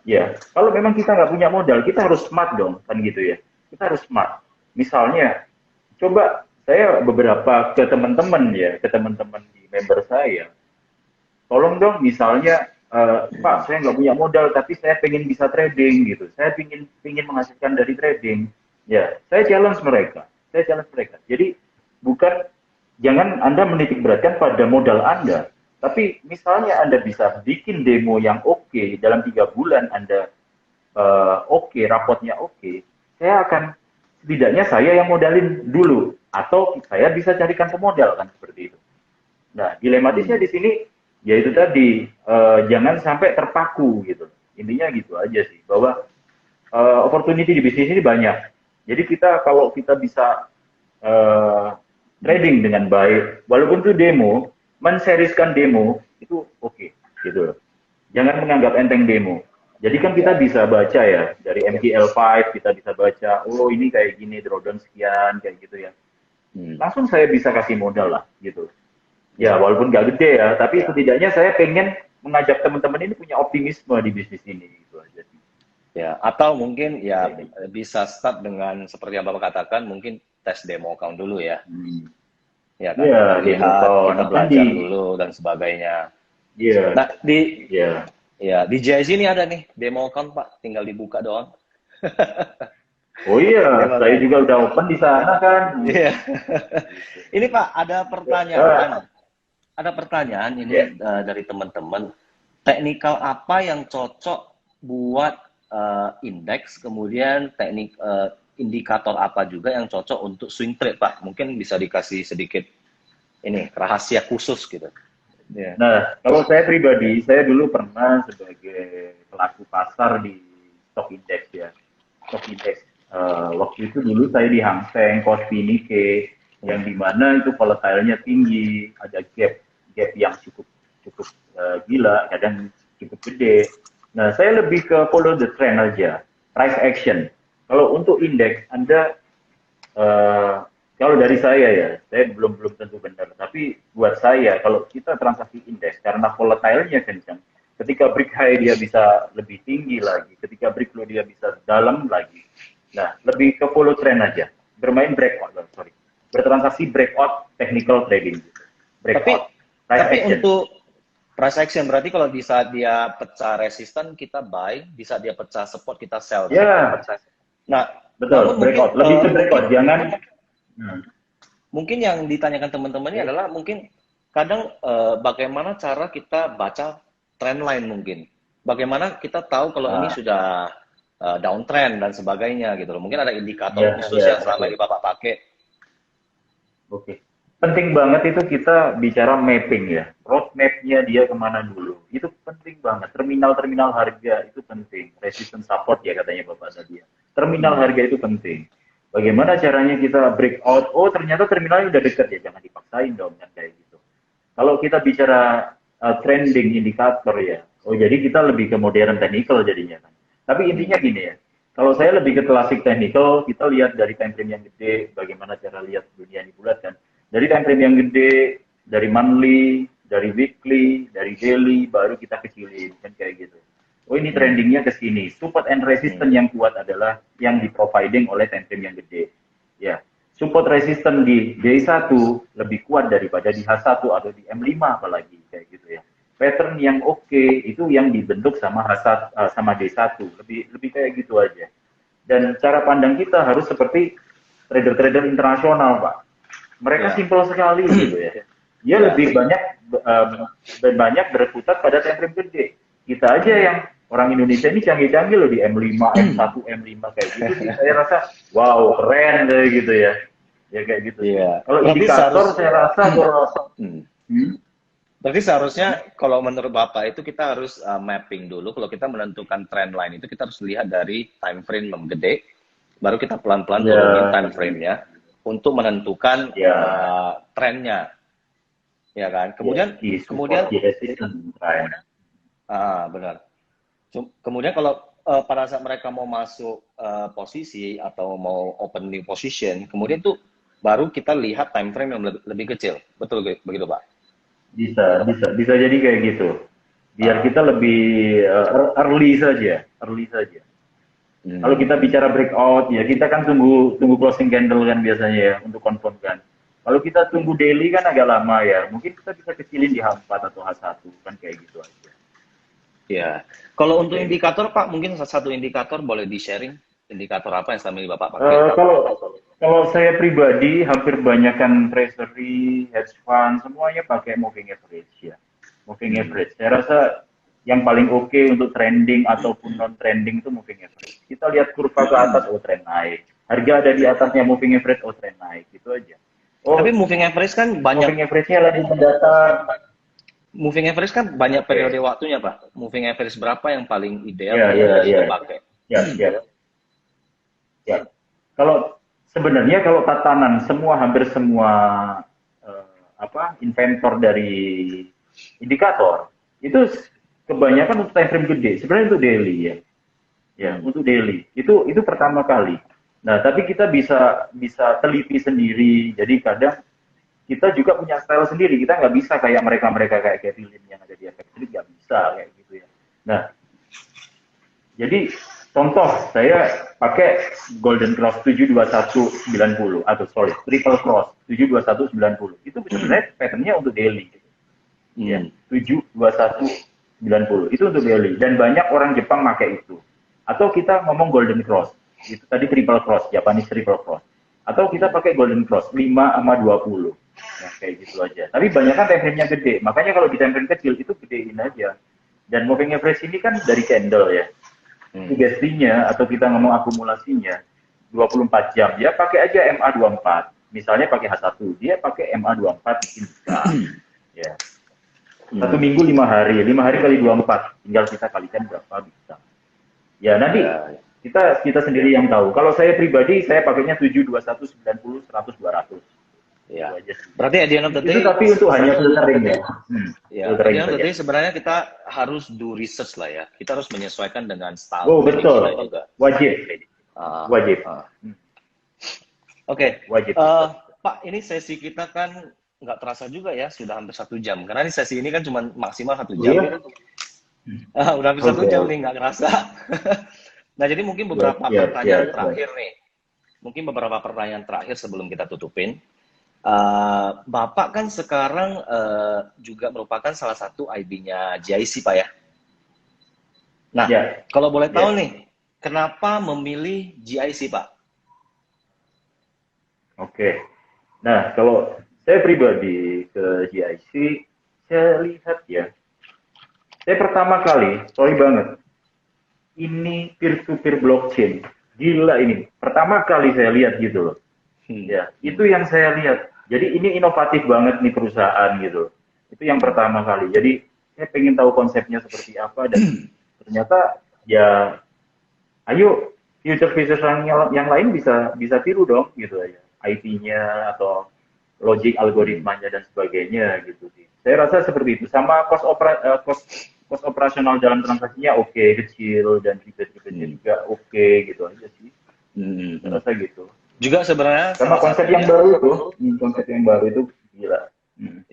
ya kalau memang kita nggak punya modal, kita harus smart dong kan gitu ya. Kita harus smart. Misalnya, coba saya beberapa ke teman-teman di member saya, tolong dong misalnya Pak, saya nggak punya modal tapi saya pengen bisa trading gitu, saya pengen menghasilkan dari trading, ya saya challenge mereka. Jadi jangan Anda menitik beratkan pada modal Anda, tapi misalnya Anda bisa bikin demo yang oke, dalam 3 bulan Anda rapotnya oke, setidaknya saya yang modalin dulu, atau saya bisa carikan pemodal kan seperti itu. Nah, dilematisnya di sini yaitu tadi jangan sampai terpaku gitu. Intinya gitu aja sih, bahwa opportunity di bisnis ini banyak. Jadi kalau kita bisa eh, trading dengan baik, walaupun itu demo, menseriskan demo itu oke, gitu loh. Jangan menganggap enteng demo. Jadi kan kita Ya. bisa baca ya dari MTL5 kita bisa baca, oh ini kayak gini drawdown sekian kayak gitu ya. Hmm. Langsung saya bisa kasih modal lah gitu. Ya Ya. walaupun nggak gede ya, tapi Ya. setidaknya saya pengen mengajak teman-teman ini punya optimisme di bisnis ini gitu aja. Ya, atau mungkin ya Kayak gitu. bisa start dengan seperti yang Bapak katakan, mungkin tes demo account dulu ya. Hmm. Ya kan, Iya, kita demo lihat, account. kita Kan di, belajar dulu dan sebagainya. iya, Nah, di iya. ya di JIC ini ada nih demo account Pak, tinggal dibuka doang. Oh iya, Demo saya account. juga udah open di sana kan. Iya. Gitu. Ini Pak, Ah, ada pertanyaan ini ya. dari teman-teman. Teknikal apa yang cocok buat indeks, kemudian indikator apa juga yang cocok untuk swing trade Pak? Mungkin bisa dikasih sedikit ini rahasia khusus gitu. Ya. Nah, kalau saya pribadi, saya dulu pernah sebagai pelaku pasar di stock index ya. Stock index. Waktu itu dulu saya di Hang Seng, Kospi, Nikkei, yang Hmm. dimana itu volatilenya tinggi, ada gap yang cukup cukup gila, kadang cukup gede. Nah, saya lebih ke follow the trend aja, price action. Kalau untuk indeks, Anda eh, kalau dari saya belum belum tentu benar. Tapi buat saya, kalau kita transaksi indeks karena volatilenya kencang, ketika break high dia bisa lebih tinggi lagi, ketika break low dia bisa dalam lagi. Nah, lebih ke follow trend aja, bermain breakout, sorry, bertransaksi breakout technical trading, gitu. Tapi Breakout, price tapi action. untuk price action berarti kalau bisa dia pecah resisten kita buy, bisa dia pecah support kita sell dong. Ya, Nah, namun betul, mungkin breakout, lebih ke breakout, jangan. Hmm, mungkin yang ditanyakan teman-teman ini adalah mungkin kadang bagaimana cara kita baca trend line mungkin. Bagaimana kita tahu kalau ini ah, sudah downtrend dan sebagainya gitu loh. Mungkin ada indikator ya, khusus ya, yang selama betul. ini Bapak pakai. Oke. Penting banget itu kita bicara mapping ya. Roadmap-nya dia kemana dulu. Itu penting banget. Terminal-terminal harga itu penting. Resistance support ya katanya Bapak tadi ya. Terminal Hmm. harga itu penting. Bagaimana caranya kita breakout? Oh ternyata terminalnya udah dekat ya. Jangan dipaksain dong kan kayak gitu. Kalau kita bicara trending indikator ya. Oh jadi kita lebih ke modern technical jadinya kan. Tapi intinya Hmm. gini ya. Kalau saya lebih ke klasik technical, kita lihat dari time frame yang gede, bagaimana cara lihat dunia ini bulat kan. Dari time frame yang gede, dari monthly, dari weekly, dari daily, baru kita kecilin kan kayak gitu. Oh ini Hmm. trendingnya ke sini. Support and Hmm. resistance yang kuat adalah yang di providing oleh time frame yang gede. Ya, support resistance di D1 lebih kuat daripada di H1 atau di M5 apalagi kayak gitu ya. Pattern yang oke itu yang dibentuk sama H1 sama D1, lebih lebih kayak gitu aja. Dan cara pandang kita harus seperti trader-trader internasional, Pak. Mereka Ya. simpel sekali gitu ya. Dia Ya. lebih banyak berkutat pada time frame gede. Kita aja Hmm. yang orang Indonesia ini canggih-canggih loh di M5, M1, M5 kayak gitu sih. Saya rasa wow, keren kayak gitu ya. Ya kayak gitu sih. Iya. Kalau Berarti indikator saya rasa kalau hmm. hmm, Berarti seharusnya kalau menurut Bapak itu kita harus mapping dulu. Kalau kita menentukan trend line itu kita harus lihat dari time frame yang gede, baru kita pelan-pelan ya turunin time frame-nya untuk menentukan ya trennya, ya kan? ya Kemudian, di support kemudian, di resistance kan. benar. Kemudian kalau pada saat mereka mau masuk posisi atau mau open new position, kemudian tuh baru kita lihat time frame yang lebih kecil, betul begitu Pak? Bisa jadi kayak gitu. Biar Ah, kita lebih early saja. Kalau kita hmm. bicara breakout, ya kita kan tunggu tunggu closing candle kan biasanya ya untuk confirm kan. Kalau kita tunggu daily kan agak lama ya. Mungkin kita bisa kecilin di H4 atau H1 kan kayak gitu aja. Ya, kalau untuk Kayak gitu. indikator Pak, mungkin satu indikator boleh di-sharing. Indikator apa yang selama ini Bapak pakai? Kalau saya pribadi hampir banyakkan treasury, hedge fund semuanya pakai moving average ya. Moving Hmm. average. Saya rasa yang paling oke untuk trending ataupun non trending itu moving average. Kita lihat kurva ke atas, oh trend naik. Harga ada di atasnya moving average, oh trend naik. Gitu aja. Tapi Oh, moving average kan banyak, moving average-nya lagi mendatar. banyak periode Oke. waktunya Pak. Moving average berapa yang paling ideal Ya, ya, kemudian ya. dipakai? Ya, ya. Ya, kalau sebenarnya kalau tatanan semua hampir semua inventor dari indikator itu kebanyakan untuk time frame gede. Sebenarnya untuk daily ya. Ya, untuk daily. Itu pertama kali. Nah, tapi kita bisa bisa teliti sendiri. Jadi kadang kita juga punya style sendiri. Kita nggak bisa kayak mereka-mereka kayak Kevin Lim yang ada di efek Street, nggak bisa kayak gitu ya. Nah, jadi contoh saya pakai Golden Cross 72190 atau sorry Triple Cross 72190 itu sebenarnya patternnya untuk daily gitu. Ya 72190 itu untuk daily dan banyak orang Jepang pakai itu atau kita ngomong Golden Cross itu tadi Triple Cross Japanese Triple Cross atau kita pakai Golden Cross 5 sama 20 nah kayak gitu aja tapi banyak kan time frame-nya gede makanya kalau di time frame kecil itu gedein aja dan moving average ini kan dari candle ya sugestinya atau kita ngomong akumulasinya 24 jam ya pakai aja MA24 misalnya pakai H1 dia pakai MA24 mungkin bisa ya satu minggu 5 hari kali 24 tinggal kita kalikan berapa bisa ya nanti kita sendiri yang tahu kalau saya pribadi saya pakainya 72190 100 200 ya berarti at the end of the day itu tapi untuk hanya filtering ya filtering saja. Sebenarnya kita harus do research lah ya kita harus menyesuaikan dengan style betul juga. wajib Oke. Pak ini sesi kita kan nggak terasa juga ya sudah hampir 1 jam karena ini sesi ini kan cuma maksimal 1 jam udah hampir 1 jam nih nggak kerasa nah jadi mungkin beberapa pertanyaan terakhir nih mungkin beberapa pertanyaan terakhir sebelum kita tutupin Bapak kan sekarang juga merupakan salah satu IB-nya GIC Pak ya nah kalau boleh tahu nih kenapa memilih GIC Pak? Oke. Nah, kalau saya pribadi ke GIC, saya lihat ya, saya pertama kali, sorry banget, ini peer-to-peer blockchain, gila ini, pertama kali saya lihat gitu loh. Ya, itu yang saya lihat. Jadi ini inovatif banget nih perusahaan gitu. Itu yang pertama kali. Jadi saya pengen tahu konsepnya seperti apa dan ternyata ya, ayo future yang lain bisa tiru dong gitu aja. IT-nya atau logik algoritmanya dan sebagainya gitu sih. Saya rasa seperti itu. Sama cost operasional dalam transaksinya oke, kecil dan ribet-ribetnya juga oke gitu aja sih. Saya rasa gitu. Juga sebenarnya sama konsep yang baru itu gila.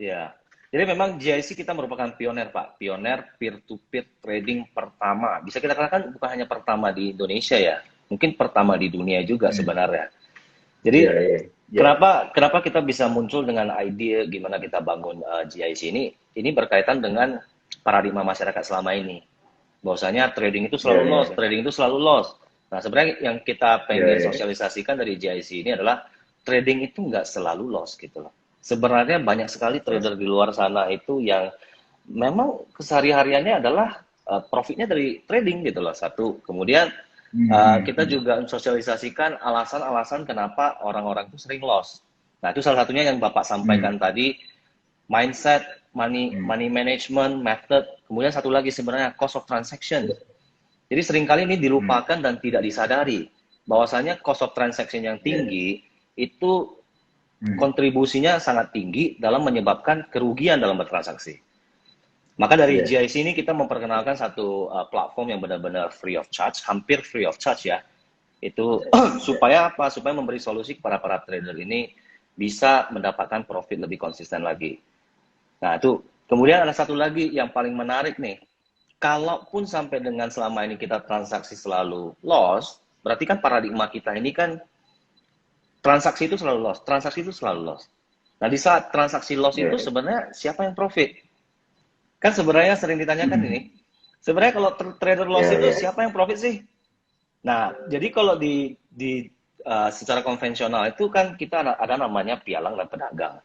Iya. Jadi memang GIC kita merupakan pioner Pak, pioner peer-to-peer trading pertama. Bisa kita katakan bukan hanya pertama di Indonesia ya, mungkin pertama di dunia juga sebenarnya. Jadi kenapa kita bisa muncul dengan ide gimana kita bangun GIC ini? Ini berkaitan dengan paradigma masyarakat selama ini. Bahwasanya trading itu selalu loss, trading itu selalu loss. Nah sebenarnya yang kita pengen sosialisasikan dari GIC ini adalah trading itu nggak selalu loss gitu loh. Sebenarnya banyak sekali trader di luar sana itu yang memang kesehari-hariannya adalah profitnya dari trading gitu loh. Satu, kemudian kita juga sosialisasikan alasan-alasan kenapa orang-orang itu sering loss. Nah itu salah satunya yang Bapak sampaikan tadi, mindset, money management, method. Kemudian satu lagi sebenarnya cost of transaction. Jadi seringkali ini dilupakan dan tidak disadari bahwasanya cost of transaction yang tinggi itu kontribusinya sangat tinggi dalam menyebabkan kerugian dalam bertransaksi. Maka dari GIC ini kita memperkenalkan satu platform yang benar-benar free of charge, hampir free of charge ya. Itu supaya apa? Supaya memberi solusi kepada para trader ini bisa mendapatkan profit lebih konsisten lagi. Nah itu, kemudian ada satu lagi yang paling menarik nih. Kalaupun sampai dengan selama ini kita transaksi selalu loss, berarti kan paradigma kita ini kan transaksi itu selalu loss, transaksi itu selalu loss. Nah di saat transaksi loss itu sebenarnya siapa yang profit? Kan sebenarnya sering ditanyakan ini. Sebenarnya kalau trader loss itu siapa yang profit sih? Nah jadi kalau di secara konvensional itu kan kita ada namanya pialang dan pedagang.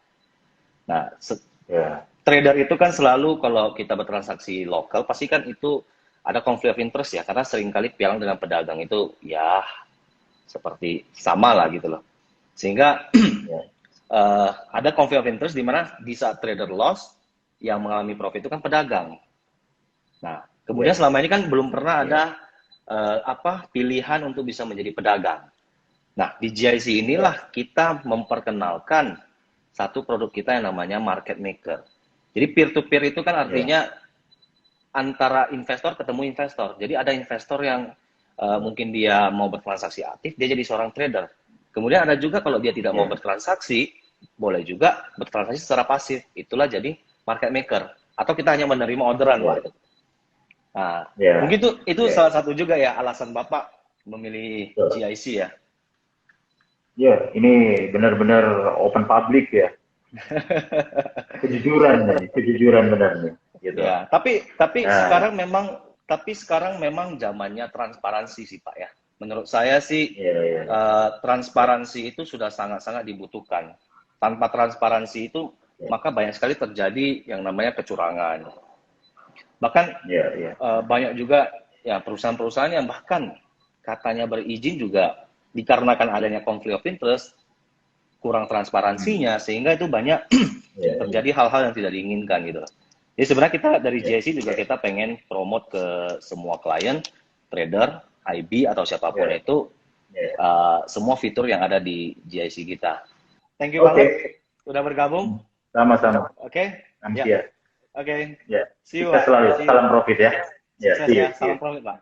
Nah trader itu kan selalu kalau kita bertransaksi lokal pasti kan itu ada konflik of interest ya karena seringkali pialang dengan pedagang itu ya seperti sama lah gitu loh. Sehingga ada conflict of interest di mana di saat trader loss yang mengalami profit itu kan pedagang. Nah, kemudian selama ini kan belum pernah ada pilihan untuk bisa menjadi pedagang. Nah, di GIC inilah kita memperkenalkan satu produk kita yang namanya market maker. Jadi peer to peer itu kan Ya. artinya antara investor ketemu investor. Jadi ada investor yang mungkin dia mau bertransaksi aktif, dia jadi seorang trader. Kemudian ada juga kalau dia tidak mau Ya. bertransaksi, boleh juga bertransaksi secara pasif. Itulah jadi market maker. Atau kita hanya menerima orderan, Pak. Ya. Nah, Ya. mungkin itu Ya. salah satu juga ya alasan Bapak memilih Betul. GIC ya. Ya, ini benar-benar open public ya. Kejujuran benar nih, gitu. Ya, tapi Nah, sekarang memang zamannya transparansi sih Pak ya. Menurut saya sih ya, ya, ya, transparansi itu sudah sangat-sangat dibutuhkan. Tanpa transparansi itu ya, maka banyak sekali terjadi yang namanya kecurangan. Bahkan ya, ya, banyak juga ya perusahaan-perusahaan yang bahkan katanya berizin juga dikarenakan adanya konflik of interest, kurang hmm, transparansinya sehingga itu banyak ya, ya, terjadi hal-hal yang tidak diinginkan gitu. Jadi sebenarnya kita dari ya, JC juga kita pengen promote ke semua klien, trader, IB atau siapapun ya, itu ya. semua fitur yang ada di JIC kita. Thank you Oke, banget sudah bergabung. sama-sama. Oke, okay? Ya, Nanti ya. oke. Okay. Ya, See you, sukses Pak. selalu. See you. Salam profit ya. Ya, Sukses see you, ya. see you. Salam profit, Pak.